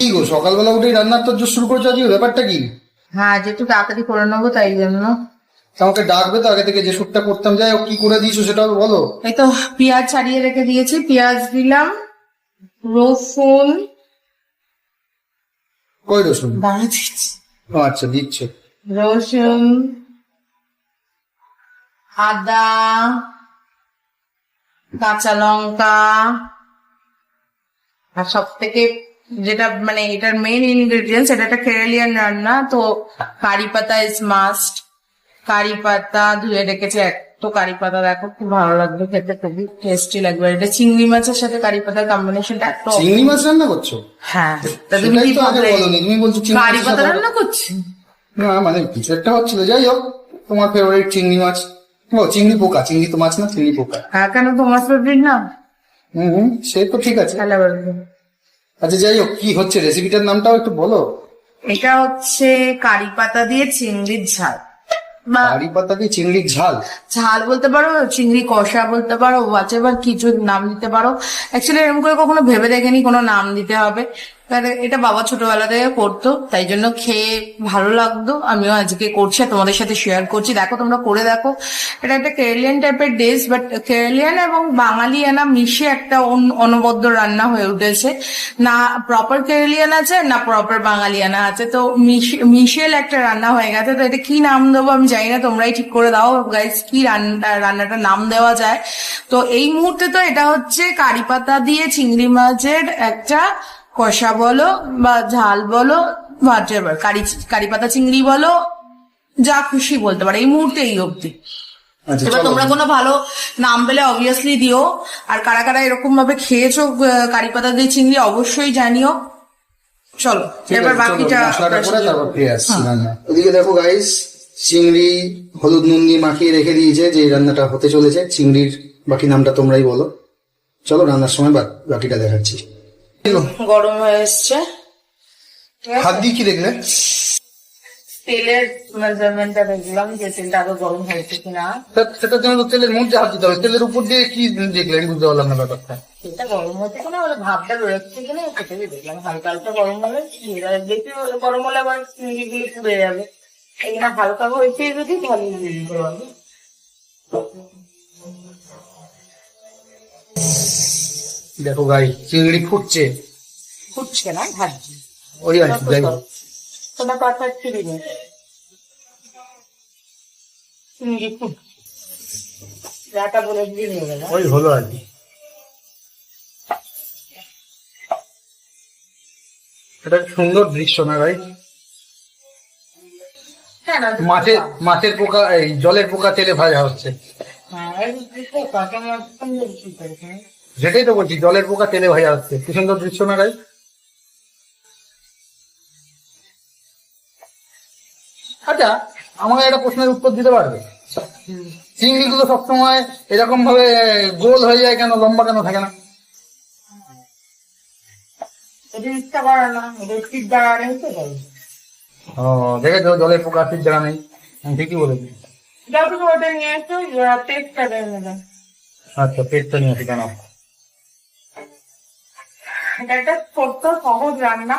কি গো, সকালবেলা উঠেই রান্নার তো শুরু করেছো আজকে, ব্যাপারটা কি? হ্যাঁ, যে একটু তাড়াতাড়ি করে নেবো তাই জন্য। আমাকে ডাকবে তো আগে থেকে, যে শুটটা করতাম। যাই হোক, কি করে দিয়েছো সেটা বলো। এই তো পেঁয়াজ ছাড়িয়ে রেখে দিয়েছি, পেঁয়াজ দিলাম, রসুন কই রসুন? দাঁড়া দিচ্ছি। ও আচ্ছা, দিচ্ছ। রসুন, আদা, কাঁচা লঙ্কা, আর সব থেকে যেটা মানে এটার মেইন ইনগ্রেডিয়েন্টস, এটা একটা কেরালিয়ান রান্না তো কারি পাতা ইজ মাস্ট। কারি পাতা ধুয়ে রেখেছি, তো কারি পাতা দেখো খুব ভালো লাগবে খেতে, খুবই টেস্টি লাগবে। এটা চিংড়ি মাছের সাথে কারি পাতার কম্বিনেশনটা এত। চিংড়ি মাছ রান্না করছো? হ্যাঁ, তা তুমি সেটাই কি তো আগে ভাবলে বলোনি, তুমি বলছো চিংড়ি কারি মাছের পাতা সাথে। রান্না করছি? না মানে কিছু একটা হচ্ছিল। যাই হোক, তোমার ফেভারিট চিংড়ি মাছ। ও চিংড়ি পোকা, চিংড়ি তো মাছ না, চিংড়ি পোকা। হ্যাঁ, কেন তোমার ফেভারিট না? হুম, সে তো ঠিক আছে। তাহলে বলবো। আচ্ছা যাই হোক, কি হচ্ছে রেসিপিটার নামটাও একটু বলো। এটা হচ্ছে কারি পাতা দিয়ে চিংড়ির ঝাল, বা কারি পাতা দিয়ে চিংড়ির ঝাল। ঝাল বলতে পারো, চিংড়ি কষা বলতে পারো, হোয়াটএভার কিছু নাম দিতে পারো। অ্যাকচুয়ালি এরকম করে কখনো ভেবে দেখিনি কোনো নাম দিতে হবে, কারণ এটা বাবা ছোটবেলা থেকে করতো, তাই জন্য খেয়ে ভালো লাগতো। আমিও আজকে করছি আর তোমাদের সাথে শেয়ার করছি, দেখো তোমরা করে দেখো। এটা একটা কেরালিয়ান টাইপের ডিশ, বাট কেরালিয়ান এবং বাঙালিয়ানা মিশে একটা অনবদ্য রান্না হয়ে উঠেছে। না প্রপার কেরালিয়ান আছে, না প্রপার বাঙালিয়ানা আছে, তো মিশেল একটা রান্না হয়ে গেছে। তো এটা কি নাম দেবো আমি জানি না, তোমরাই ঠিক করে দাও গাইস, কি রান্নাটার নাম দেওয়া যায়। তো এই মুহূর্তে তো এটা হচ্ছে কারি পাতা দিয়ে চিংড়ি মাছের একটা কষা বলো বা ঝাল বলো, হোয়াটএভার, কারি পাতা চিংড়ি বলো, যা খুশি বলতে পারো এই মুহূর্তে, এই অবধি। আচ্ছা এবার চলো। তোমরা কোনো ভালো নাম পেলে অবভিয়াসলি দিও। আর কারা কারা এরকম ভাবে খেয়েছো কারি পাতা দিয়ে চিংড়ি অবশ্যই জানিও। চলো ঠিক এবার আছে, চলো বাকিটা মশলাটা করে তারপর ফিরে আসছি হ্যাঁ। রান্না। ওদিকে দেখো গাইস, চিংড়ি হলুদ নুন দিয়ে মাখিয়ে রেখে দিয়েছে, যে রান্নাটা হতে চলেছে। চিংড়ির বাকি নামটা তোমরাই বলো। চলো রান্নার সময় বাকিটা দেখাচ্ছি। গরম হয়ে এসছে। হাত দিয়ে কি দেখলে? তেলের মেজারমেন্টটা দেখলাম যে তেলটা আরো গরম হয়েছে কিনা। সেটার জন্য তো তেলের মধ্যে হাত দিতে হবে, তেলের উপর দিয়ে কি দেখলে আমি বুঝতে পারলাম না ব্যাপারটা। তেলটা গরম হয়েছে কিনা, বলে ভাবটা বেরোচ্ছে কিনা, সেটাই দেখলাম। হালকা হালকা গরম হলে, বেশি গরম হলে আবার চিংড়িগুলো পুড়ে যাবে। এই না, হালকা হয়েছে যদি ভালো বুঝতে পারবে। দেখো গাই, চিংড়ি ফুটছে। ফুটছে না, ভাজছি। ওই আর কি, যাই হোক। তোমার কথা ছিঁড়ি নেই, চিংড়ি ফুটছে, যাটা বলে দিয়ে নিয়ে গেল। ওই হলো আর কি। এটা সুন্দর দৃশ্য না ভাই? হ্যাঁ না, মাছের পোকা, এই জলের পোকা তেলে ভাজা হচ্ছে। সেটাই তো বলছি, জলের পোকা তেলে ভাজা হচ্ছে, কি সুন্দর দৃশ্য না ভাই? আচ্ছা, আমাকে একটা প্রশ্নের উত্তর দিতে পারবে? চিংড়িগুলো সবসময় এরকম ভাবে গোল হয়ে যায় কেন, লম্বা কেন থাকে না? ইচ্ছা করে না, শীত জায়গা নেই তো। ও দেখেছো, জলের পোকা ঠিক জায়গা নেই, আমি ঠিকই বলেছি। যাও তুমি ওটা নিয়ে এসো, টেস্টটা দেয় নেবেন। আচ্ছা, পেটটা নিয়ে আসি কেন? এটা একটা ছোট্ট সহজ রান্না,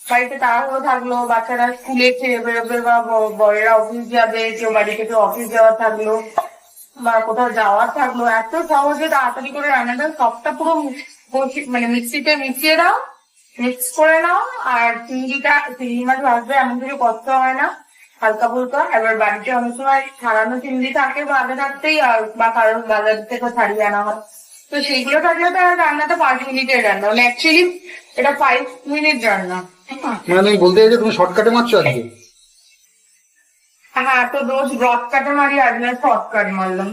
বাড়িতে তাড়াহুড়ো থাকলো, বাচ্চারা স্কুলে খেয়ে বেরোবে বা বড়েরা অফিস যাবে, কেউ বাড়ি থেকে অফিস যাওয়া থাকলো বা কোথাও যাওয়ার থাকলো, এত সহজে তাড়াতাড়ি করে রান্নাটা সবটা পুরো মানে মিক্সিতে মিশিয়ে দাও, মিক্স করে নাও। আর চিংড়ি মাছ ভাজবে এমন কিছু কষ্ট হয় না, হালকা ফুলকা। এবার বাড়িতে অনেক সময় ছাড়ানো চিংড়ি থাকে বা আগে থাকতেই, আর বা কারোর বাজার থেকে ছাড়িয়ে আনা হয়, তো সেইগুলো থাকলে তো আর রান্নাটা 5 মিনিটের রান্না, মানে অ্যাকচুয়ালি এটা 5 মিনিট রান্না। মানে তুমি বলতে চাইছো তুমি শর্টকাটে মারছো আজকে? হ্যাঁ, তো রোজ ব্রড কাটে মারি, আজ না শর্টকাট মারলাম।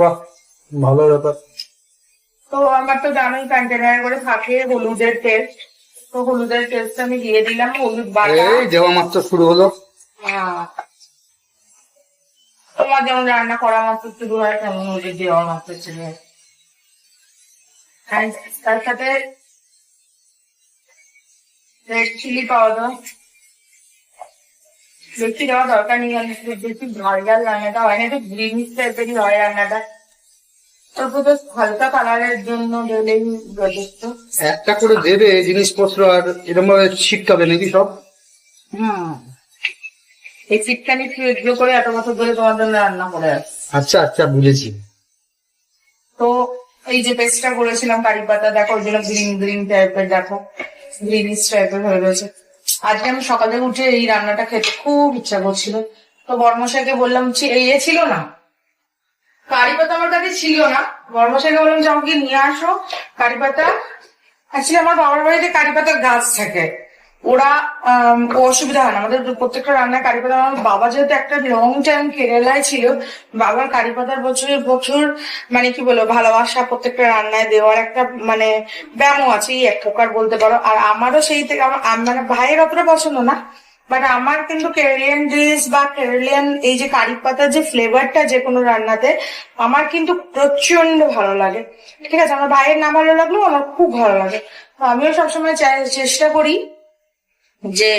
বাহ, ভালো ব্যাপার। তো আমার তো জানোই কন্টেনার করে থাকে হলুদের টেস্ট, তো হলুদের টেস্ট আমি দিয়ে দিলাম, হলুদ বাটা। এই দেওয়া মাত্র শুরু হলো। হ্যাঁ, তোমার যেমন রান্না করা মাত্র শুরু হয়, তেমন হলুদ দেওয়া মাত্র শুরু হয়। আর তার সাথে রেড চিলি পাউডার বেশি দেওয়া দরকার নেই, বেশি ঝাল ঝাল রান্নাটা হয় না, একটু গ্রিন টাইপেরই হয় রান্নাটা। তারপর বেশ হালকা কালারের জন্য দিলেই যথেষ্ট। একটা করে দেবে জিনিসপত্র, আর এরকম ভাবে ছিটকাবে নাকি সব? এই চিটকানি এগুলো করে এত বছর ধরে তোমার জন্য রান্না করে আসছি। আচ্ছা আচ্ছা, বুঝেছি। তো এই যে পেস্টটা করেছিলাম কারি পাতা, দেখো ওই জন্য গ্রিন গ্রিন টাইপের, দেখো গ্রিনিশ টাইপের হয়ে রয়েছে। আজকে আমি সকালে উঠে এই রান্নাটা খেতে খুব ইচ্ছা করছিল, তো বর্মশাইকে বললাম ইয়ে ছিল না, কারি পাতা আমার কাছে ছিল না, বর্মশাইকে বললাম যে আমাকে নিয়ে আসো কারি পাতা। অ্যাকচুয়ালি আমার বাবার বাড়িতে কারি পাতার গাছ থাকে, ওরা অসুবিধা হয় না আমাদের প্রত্যেকটা রান্নায় কারি পাতা। আমার বাবা যেহেতু একটা লং টাইম কেরালায় ছিল, বাবার কারি পাতার বছরের বছর মানে কি বলবো ভালোবাসা প্রত্যেকটা রান্নায় দেওয়ার একটা মানে ব্যায়ামও আছে, এই এক প্রকার বলতে পারো। আর আমারও সেই থেকে মানে ভাইয়ের অতটা পছন্দ না, বাট আমার কিন্তু কেরালিয়ান ডিশ বা কেরালিয়ান এই যে কারি পাতার যে ফ্লেভারটা যে কোনো রান্নাতে আমার কিন্তু প্রচন্ড ভালো লাগে। ঠিক আছে, আমার ভাইয়ের না ভালো লাগলেও আমার খুব ভালো লাগে। তো আমিও সবসময় চেষ্টা করি যে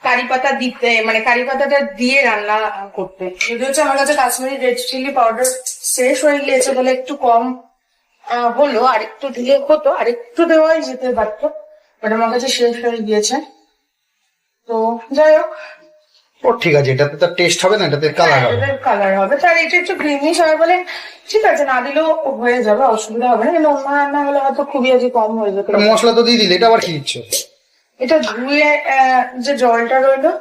কারি পাতা দিতে, মানে কারি পাতাটা দিয়ে রান্না করতে। যদি হচ্ছে আমার কাছে কাশ্মীরি রেড চিলি পাউডার শেষ হয়ে গিয়েছে বলে একটু কম হলো, আর একটু দিলে হতো, আর একটু দেওয়াই যেতে পারতো, বাট আমার কাছে শেষ হয়ে গিয়েছে। তো যাই হোক, ও ঠিক আছে, এটাতে তার টেস্ট হবে না, এটাতে কালার হবে। কালার হবে, তার এটা একটু গ্রিনিশ হবে বলে ঠিক আছে, না দিলেও হয়ে যাবে, অসুবিধা হবে না। কিন্তু অন্য রান্না হলে হয়তো খুবই আজকে কম হয়ে যেত। মশলা তো দিয়ে দিলে, এটা আবার কি দিচ্ছ? এটা ধুয়ে যে জলটা রইলো,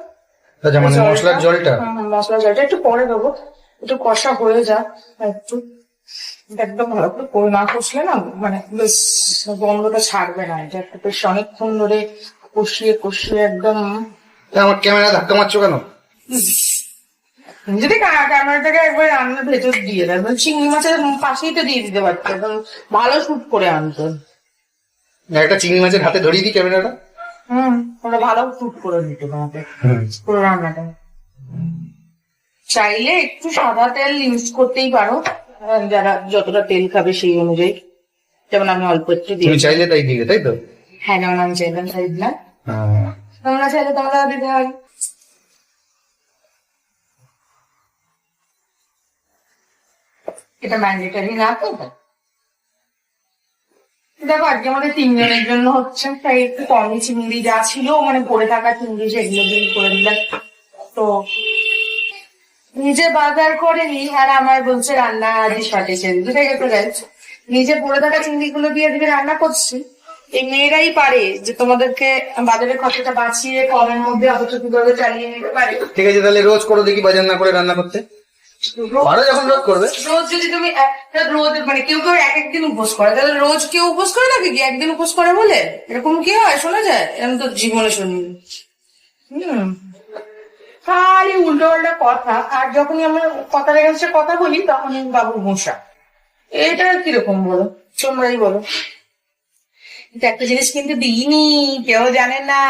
আচ্ছা, মানে মশলার জলটা? মশলার জলটা একটু পরে দেবো, একটু কষা হয়ে যাক একটু, একদম ভালো করে করে না কষলে না মানে বেশ গন্ধটা ছাড়বে না। এটা একটু বেশ অনেকক্ষণ ধরে কষিয়ে কষিয়ে একদম। আমার ক্যামেরা ধাক্কা মারছো কেন? যদি ক্যামেরাটাকে একবার রান্নার ভেতর দিয়ে দেয়, চিংড়ি মাছের পাশেই তো দিয়ে দিতে পারতো, ভালো শুট করে আনতো। একটা চিংড়ি মাছের হাতে ধরিয়ে দিই ক্যামেরাটা। ওরা ভালো শুট করে দিত তোমাকে পুরো রান্নাটা। চাইলে একটু সাদা তেল ইউজ করতেই পারো, যারা যতটা তেল খাবে সেই অনুযায়ী। যেমন আমি অল্প একটু তুমি দিই। চাইলে তাই দিলে, তাই তো? হ্যাঁ, যেমন আমি চাইলাম তাই দিলাম, তোমরা চাইলে তোমরা দিতে হবে। এটা ম্যান্ডেটারি না তো। দেখো আজকে আমাদের 3 জনের জন্য হচ্ছে, তাই একটু কমই চিংড়ি যা ছিল মানে পড়ে থাকা চিংড়ি সেগুলো দিয়ে করে দিলাম। তো নিজে বাজার করে নি, আর আমার বলছে রান্না আজ শর্টেছে, বুঝে গেছে গাইস। নিজে পড়ে থাকা চিংড়ি গুলো দিয়ে আজকে রান্না করছি। এই মেয়েরাই পারে যে তোমাদেরকে বাজারের খরচাটা বাঁচিয়ে কমের মধ্যে অথচ কিভাবে চালিয়ে নিতে পারে। ঠিক আছে, তাহলে রোজ করো দেখি বাজার না করে রান্না করতে। আরো যখন রোজ করবে, রোজ যদি তুমি রোজ মানে কেউ কেউ এক একদিন উপোস করে, তাহলে রোজ কেউ উপোস করে নাকি কি একদিন উপোস করে বলে এরকম কি হয়? শোনা যায়? এরকম তো জীবনে শুনিনি। খালি উল্টো পাল্টা কথা, আর যখনই আমরা কথার এগেন্সে কথা বলি তখনই বাবু মশা। এটা কিরকম বলো, তোমরাই বলো। কিন্তু একটা জিনিস কিন্তু দিইনি, কেউ জানে না,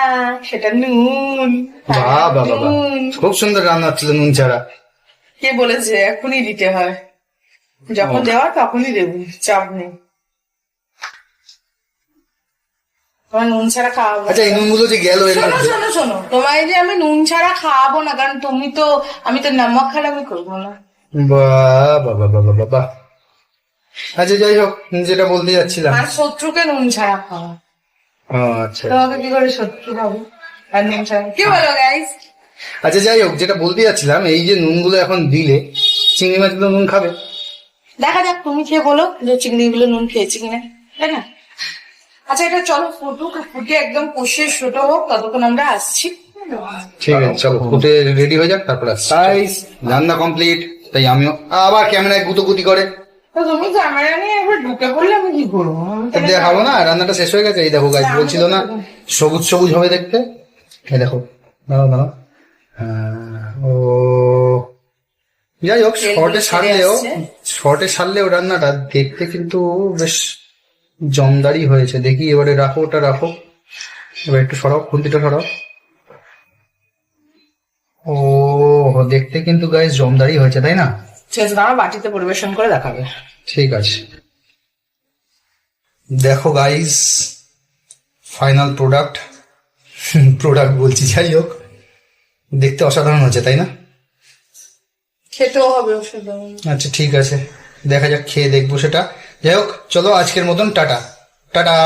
সেটা নুন। বাহ বাহ বাহ, খুব সুন্দর রান্না হচ্ছিল নুন ছাড়া। কে বলেছে এখনই দিতে হয়? যখন দেওয়ার তখনই দেবো, চাপ নেই। তোমার নুন ছাড়া খাওয়াবো। আচ্ছা, এই নুনগুলো যে গেল এর শোনো মধ্যে, শোনো শোনো, তোমায় যে আমি নুন ছাড়া খাওয়াবো না, কারণ তুমি তো, আমি তো নমক খালে আমি করবো না। বাহ বাহ বাহ বাহ বাহ বাহ। আচ্ছা যাই হোক, যেটা বলতে যাচ্ছিলাম, আর শত্রুকে নুন ছাড়া খাওয়া। ও আচ্ছা, তোমাকে কি করে শত্রু খাবো আর নুন ছাড়া? কি বলো গাইস? আচ্ছা যাই হোক, যেটা বলতে যাচ্ছিলাম, এই যে নুনগুলো এখন দিলে চিংড়ি মাছগুলো নুন খাবে? দেখা যাক, তুমি খেয়ে বলো যে চিংড়ি গুলো নুন খেয়েছি কিনা, তাই না? আচ্ছা, এটা চলো ফুটুক, ফুটে একদম কষিয়ে ছোট হোক, ততক্ষণ আমরা আসছি। ঠিক আছে, চলো ফুটে রেডি হয়ে যাক, তারপর রান্না কমপ্লিট। তাই আমিও আবার ক্যামেরায় গুতোগুতি করে। তো তুমি ক্যামেরা নিয়ে একবার ঢুকে পড়লে আমি কি করবো? দেখাবো না, রান্নাটা শেষ হয়ে গেছে। এই দেখো গাছ বলছিল না সবুজ সবুজ হবে দেখতে, এই দেখো, দাঁড়াও দাঁড়াও। ও যাই হোক, শর্টে সারলেও রান্নাটা দেখতে কিন্তু বেশ জমদারি হয়েছে। দেখি এবারে রাখো, ওটা রাখো, এবার একটু সরাও, খুন্তিটা সরাও। ও দেখতে কিন্তু গাইস জমদারি হয়েছে, তাই না? ঠিক আছে, আমার বাটিতে পরিবেশন করে দেখাবে। ঠিক আছে, দেখো গাইস, ফাইনাল প্রোডাক্ট বলছি, যাই হোক দেখতে অসাধারণ হচ্ছে, তাই না? খেতেও হবে ওষুধ। আচ্ছা ঠিক আছে, দেখা যাক, খেয়ে দেখবো সেটা। যাই হোক, চলো আজকের মতন টাটা টাটা।